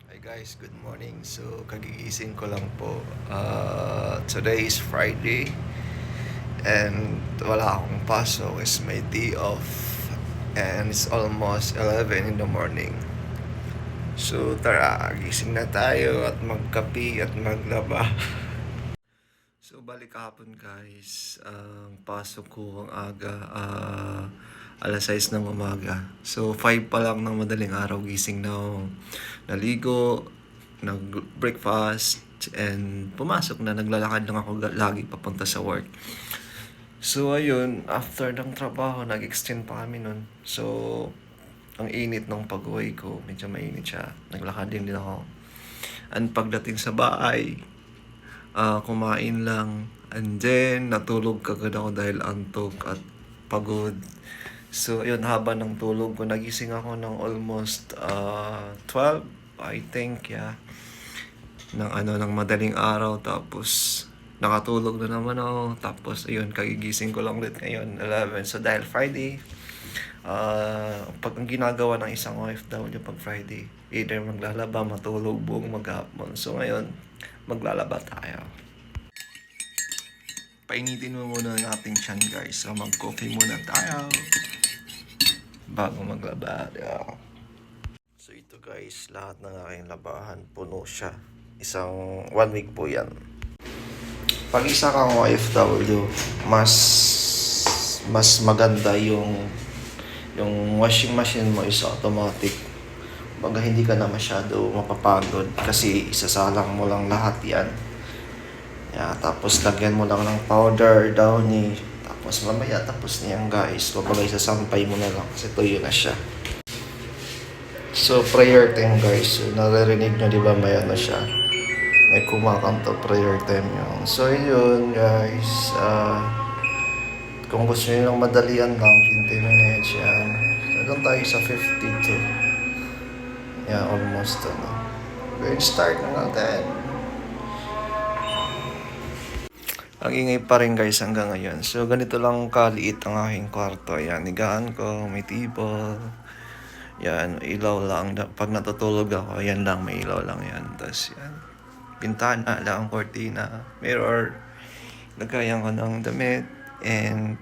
Hi guys, good morning. So, kagigising ko lang po. Today is Friday and wala akong pasok. It's my day off and it's almost 11 in the morning. So, tara, gising na tayo at magkapi at maglaba. So, balik kahapon guys. Ang pasok ko ang aga, alas 6 ng umaga. So, 5 pa lang ng madaling araw gising na ako. Naligo, nag-breakfast, and pumasok na. Naglalakad lang ako lagi papunta sa work. So, ayun, after ng trabaho, nag-extend pa kami nun. So, ang init ng pag-uwi ko, medyo mainit siya. Naglakad din ako. And pagdating sa bahay, kumain lang. And then, natulog kagad ako dahil antok at pagod. So, yun, haba ng tulog ko. Nagising ako ng almost 12, I think, yeah. Ng madaling araw. Tapos, nakatulog na naman ako. Tapos, ayun, kagigising ko lang ulit ngayon, 11. So, dahil Friday, pag ang ginagawa ng isang OFW pag Friday, either maglalaba, matulog, buong maghapon. So, ngayon, maglalaba tayo. Painitin mo muna ang ating tiyan guys. So mag-coffee muna tayo bago maglaba. Yeah. So ito guys, lahat ng aking labahan puno siya. Isang 1 week po yan. Pag isa kang OFW, mas maganda yung washing machine mo is automatic. Baga hindi ka na masyado mapapagod kasi isasalang mo lang lahat yan. Yeah, tapos lagyan mo lang ng powder, downy. Tapos mamaya tapos na yan guys. Babagay sa sampay mo na lang kasi tuyo na siya. So prayer time guys. So, naririnig nyo di ba may ano siya? May kumakanta prayer time yun. So yun guys. Kung gusto nyo lang madalian lang, 20 minutes yan. So doon tayo sa 52. Yeah, almost ano. Okay, start na natin. Ang ingay pa rin guys hanggang ngayon. So ganito lang kaliit ang aking kwarto. Ayan, higaan ko, may table. Yan, ilaw lang. Pag natutulog ako, yan lang, may ilaw lang yan. Tapos yan, pintana lang, ang kortina, mirror. Lagayan ko ng damit. And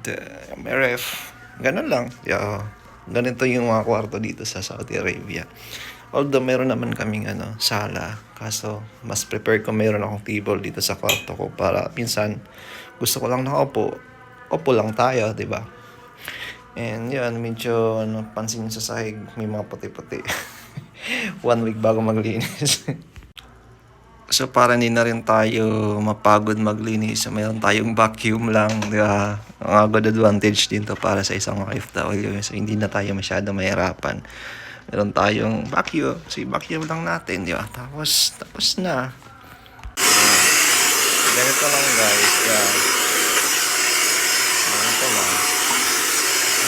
may ref. Ganun lang. Yeah. Ganito yung mga kwarto dito sa Saudi Arabia. Although meron naman kaming sala, kaso mas prepare ko meron akong table dito sa kwarto ko para minsan gusto ko lang nakaupo, upo lang tayo, 'di ba? And yun, medyo pansin sa sahig, may mga puti-puti. 1 week bago maglinis. So para hindi na rin tayo mapagod maglinis, so mayroon tayong vacuum lang, di ba? Ang good advantage din to para sa isang OFW. So hindi na tayo masyado mahirapan. Meron tayong vacuum. So vacuum lang natin, di ba? Tapos na. Ganito lang guys. Yeah. Ganito lang.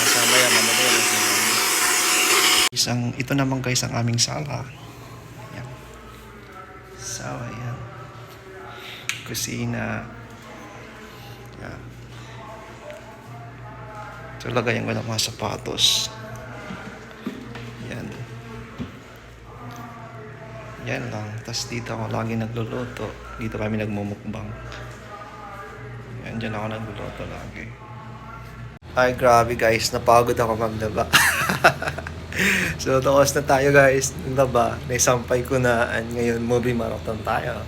Masama yan, mamaya. Ito naman guys ang aming sala. Yan. Sawa yan. Kusina. Yan. So lagayan ko ng mga sapatos. Yan. Yan lang. Tapos dito ako lagi nagluluto. Dito kami nagmumukbang. Yan, dyan ako nagluluto lagi. Ay, grabe guys. Napagod ako maglaba. So, tapos na tayo guys. Naglaba. Naisampay ko na. And ngayon, movie marathon tayo.